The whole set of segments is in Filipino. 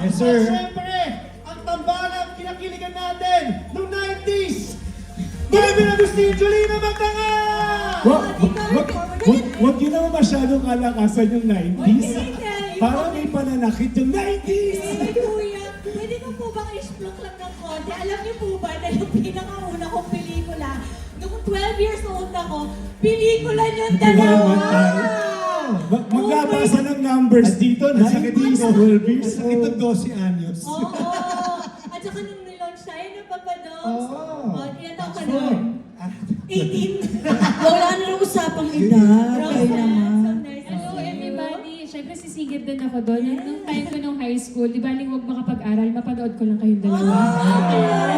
Yes, sir. At syempre, ang tambalang kinakiligan natin noong 90s. Marvin Agustin, Jolina Magtanga! Huwag yun naman masyadong kalakasan yung 90s. Parang may pananakit yung 90s. Eh, kuya, pwede mo po bang i-explore lang ng konti? Alam niyo po ba na yung pinakauna kong pelikula, nung 12 years old ako, pelikula niyong dalawa! Maglabasa ng numbers dito, Ang sakit 90s, dito. 12 years Ang sakit ng old. 12 anyos. Oo! At saka nung nilaunch tayo ng Papa Dogs, Oo. ilan taon ka nun? 18! Wala na rin usapang edad. Ay naman. Hello everybody! Siyempre sisingit din ako doon. Nung time ko nung high school, di ba huwag makapag-aral, mapanood ko lang kayong dalawa.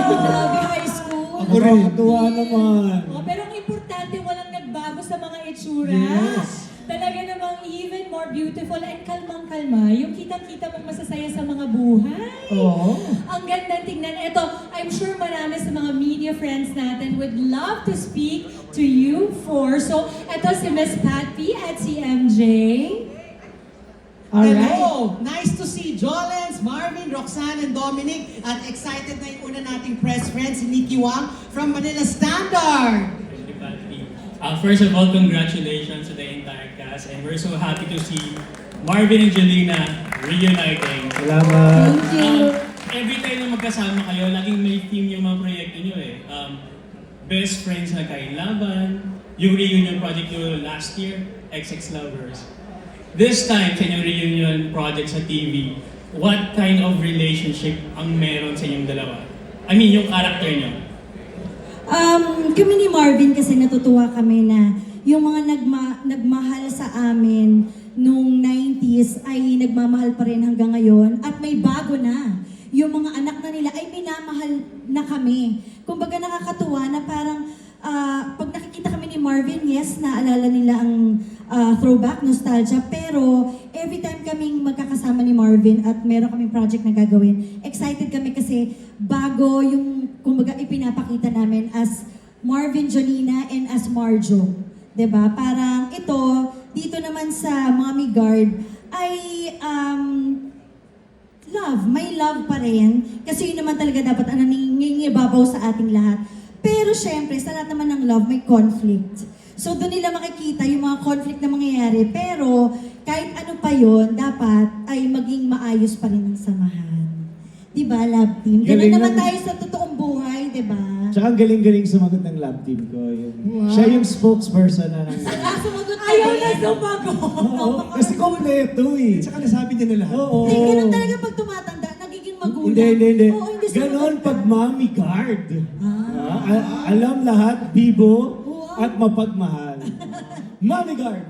Grabe high school. Ako rin. Tuwa naman. Oh, pero ang importante, walang nagbago sa mga itsura. Yes. Talaga namang even more beautiful and kalmang-kalma. Yung kitang-kita mong masasaya sa mga buhay. Oo. Ang ganda tingnan. Ito, I'm sure marami sa mga media friends natin would love to speak to you for. So, ito si Miss Pat P at si MJ. Alright. Hello! Nice to see Jolens, Marvin, Roxanne, and Dominic. At excited na yung una nating press friend, si Nikki Wang from Manila Standard. First of all, congratulations to the entire cast, and we're so happy to see Marvin and Jolina reuniting. Salamat. Thank you. Every time na magkasama kayo, laging may theme yung mga proyekto nyo eh. Best friends na kailaban, yung reunion project nyo last year, XX Lovers. This time, sa inyong reunion project sa TV, what kind of relationship ang meron sa inyong dalawa? I mean, yung character nyo. Kami ni Marvin kasi natutuwa kami na yung mga nagmahal sa amin nung 90s ay nagmamahal pa rin hanggang ngayon at may bago na. Yung mga anak na nila ay minamahal na kami. Kumbaga nakakatuwa na parang pag nakikita kami ni Marvin, yes, naalala nila ang throwback, nostalgia, pero every time kaming magkakasama ni Marvin at meron kaming project na gagawin, excited kami kasi bago yung, kumbaga, ipinapakita namin as Marvin, Jolina, and as Marjo. 'Di ba? Parang ito, dito naman sa Mommy Guard, ay love. May love pa rin. Kasi yun naman talaga dapat ang nangingibabaw sa ating lahat. Pero syempre, sa lahat naman ng love, may conflict. So doon nila makikita yung mga conflict na mangyayari. Pero kahit ano pa yon, dapat ay maging maayos pa rin ang samahan. Diba, love team? Ganun Galing naman lang. tayo sa totoong buhay, diba? Tsaka ang galing-galing sumagot ng lab team ko. Siya yung spokesperson na ng... Sumagot ka Ayaw rin. na sumagot! Oo, kasi kompleto eh. Tsaka nasabi niya na lahat. Oo. Hindi, ganun talaga pag tumatanda, nagiging magulang. Hindi. Oo, hindi Ganon sumagot pag ka. mommy guard. Alam lahat, bibo, Wow. at mapagmahal. Mommy guard.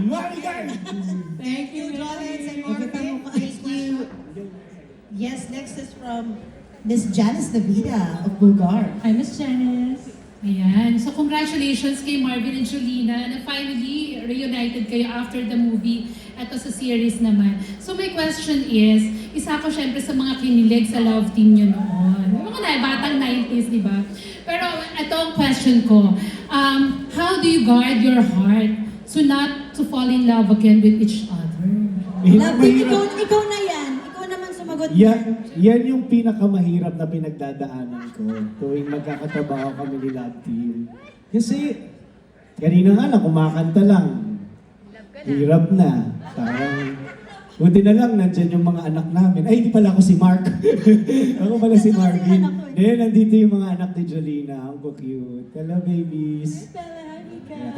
Mommy guard. Thank you, Jolens and Marvin. Thank you. Yes, next is from Miss Janice Navida of Bulgar. Hi, Miss Janice. Ayan. So congratulations kay Marvin and Jolina na finally reunited kayo after the movie. Ito sa series naman. So my question is, isa ko syempre sa mga kinilig sa love team nyo noon. Yung mga batang 90s, di ba? Pero ito ang question ko. How do you guard your heart so not to fall in love again with each other? Love team, ikaw na yan. Ikaw naman sumagot Yan yung pinakamahirap na pinagdadaanan ko tuwing magkakatrabaho kami ni lab team. Kasi, kanina nga lang, kumakanta lang. Hirap na. Parang, buti na lang, nandyan yung mga anak namin. Ay, hindi pala ako si Mark. Ako pala si Marvin. Then, nandito yung mga anak ni Jolina. Ang cute. Hello, babies.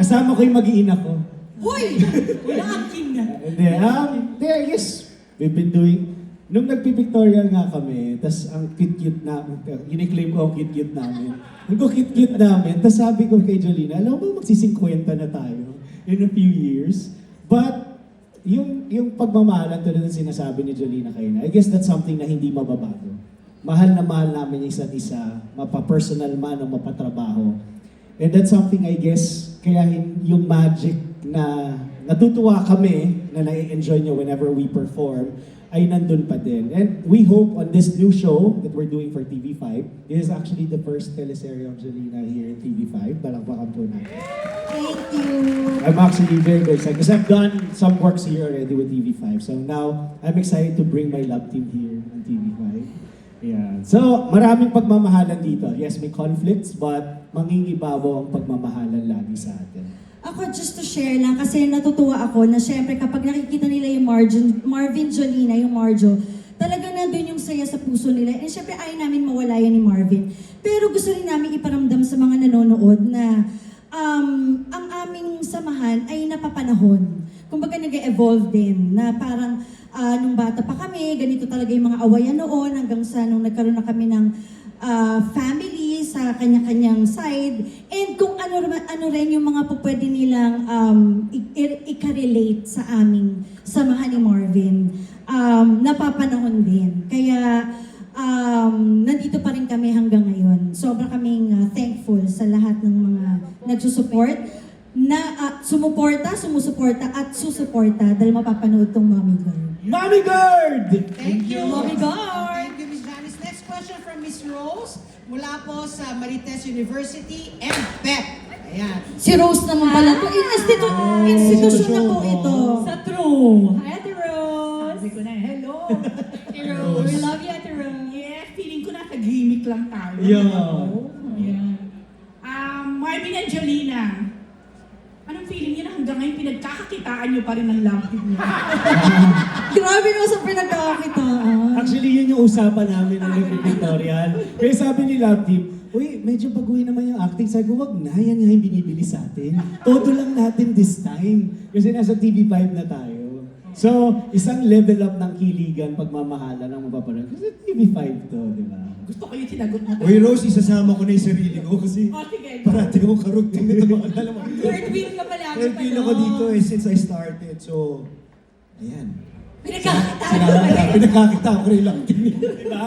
Kasama ko yung mag-iina ko. Hoy! Wala acting na. Hindi, there, yes. We've been doing, nung nagpipictorial nga kami, tas ang cute-cute namin, ini-claim ko ang cute-cute namin. Ang cute-cute namin, tas sabi ko kay Jolina, alam mo magsisingkwenta na tayo in a few years. But, yung pagmamahalan tulad ng sinasabi ni Jolina kayo, I guess that's something na hindi mababago. Mahal na mahal namin yung isa't isa, mapa-personal man o mapatrabaho. And that's something I guess, kaya yung magic na natutuwa kami na na-enjoy nyo whenever we perform, ay nandun pa din. And we hope on this new show that we're doing for TV5, this is actually the first teleserye of Jolina here in TV5. Balakbakan po natin. Thank you. I'm actually very, very excited because I've done some works here already with TV5. So now, I'm excited to bring my love team here on TV5. Yeah. So, maraming pagmamahalan dito. Yes, may conflicts, but mangingibabaw ang pagmamahalan lagi sa atin. Ako, just to share lang, kasi natutuwa ako na syempre kapag nakikita nila yung Marvin Jolina, yung Marjo, talagang nandun yung saya sa puso nila. And syempre ayaw namin mawala yan ni Marvin. Pero gusto rin namin iparamdam sa mga nanonood na ang aming samahan ay napapanahon. Kumbaga nag-evolve din na parang nung bata pa kami, ganito talaga yung mga awayan noon hanggang sa nung nagkaroon na kami ng family sa kanya-kanyang side, and kung ano rin yung mga pwede nilang i-relate sa aming samahan ni Marvin, napapanahon din. Kaya nandito pa rin kami hanggang ngayon. Sobra kaming thankful sa lahat ng mga nagsusupport, na sumusuporta at susuporta dahil mapapanood tong Mommy Girl. Mommy Guard! Thank you. Mommy Guard! Thank you, Miss Janice. Next question from Miss Rose mula po sa Marites University and PEP. Ayan. Si Rose naman pala to. Institusyon na po ito. Sa true. Hi, Ate Rose. Sabi ko na, hello. Ate Rose. We love you, Ate Rose. Yes, feeling ko nasa gimmick lang tayo. Yeah. Yeah. Marvin and Jolina, anong feeling niyo na hanggang ngayon pinagkakakitaan niyo pa rin ng love team niyo? Grabe naman sa pinagkakakitaan. Actually, yun yung usapan namin ng Victorial. Kaya sabi ni Love Team, uy, medyo baguhin naman yung acting. Sabi ko, wag na, yan nga yung binibili sa atin. Todo lang natin this time. Kasi nasa TV5 na tayo. So, isang level up ng kiligan, pagmamahala ng mapapanood. Kasi TV5 to, di ba? Gusto ko yung sinagot mo. Uy, Rose, isasama ko na yung sarili ko kasi O, sige. parati akong karugtong nito. Alam mo, Third wheel ka pala. third wheel ako dito since I started. So, ayan. Pinagkakakitaan Pinagkakita ko rin lang. Di ba?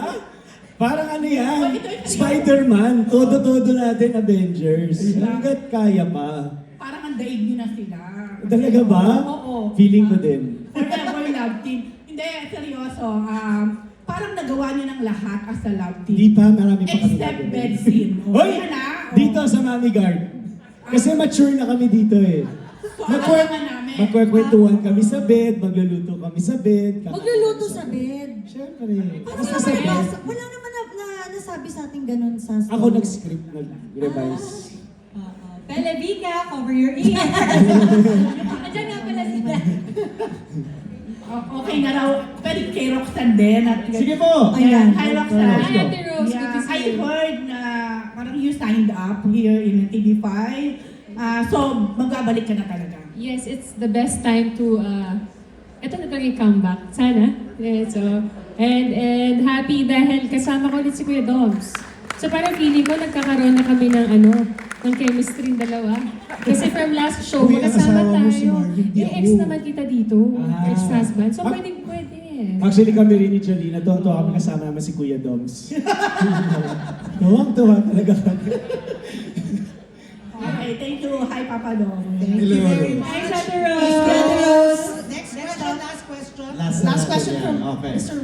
Parang ano yan? Spider-Man. Todo-todo natin Avengers. Hanggat kaya pa. Parang ang daig niyo na sila. Talaga ba? Oo. Feeling ko din. Forever love team. Hindi, seryoso. Parang nagawa niyo ng lahat as a love team. Di pa, marami pa kami Except gagawin. bed scene. Hoy! Yan na. Dito sa Mommy Guard. Kasi mature na kami dito eh. So, alaman namin. Magkwekwentuhan kami sa bed, magluluto kami sa bed. Magluluto sa bed. Siyempre. Parang Basta naman sa bed. wala naman na nasabi sa atin ganun sa story. Ako nag-script, nag-revise. Pelevica, cover your ears. Andiyan nga pala sila. Okay na raw. Pwede kay Roxanne din. At, Sige po! Ayan. Hi, Roxanne. Hi, Ate Rose. Good to see I you. heard na parang you signed up here in TV5. So, magbabalik ka na talaga. Yes, it's the best time to, ito na talaga yung comeback. Sana. Yeah, so, and happy dahil kasama ko ulit si Kuya Doms. So parang feeling ko nagkakaroon na kami ng ng chemistry ng dalawa. Kasi from last show, Uy, ang magkasama asawa mo si tayo. Marvin, di Yung ako. ex naman kita dito, ex-husband. So Ah. pwede. Actually kami rin ni Jolina, tuwa kami kasama naman si Kuya Doms. Tuwang-tuwa talaga kami. Okay, thank you. Hi, Papa Dong. Thank you very much. Thanks, Ate Miss Rose. Rose. Next question, last question. Last question question, from yeah. Okay. Mr.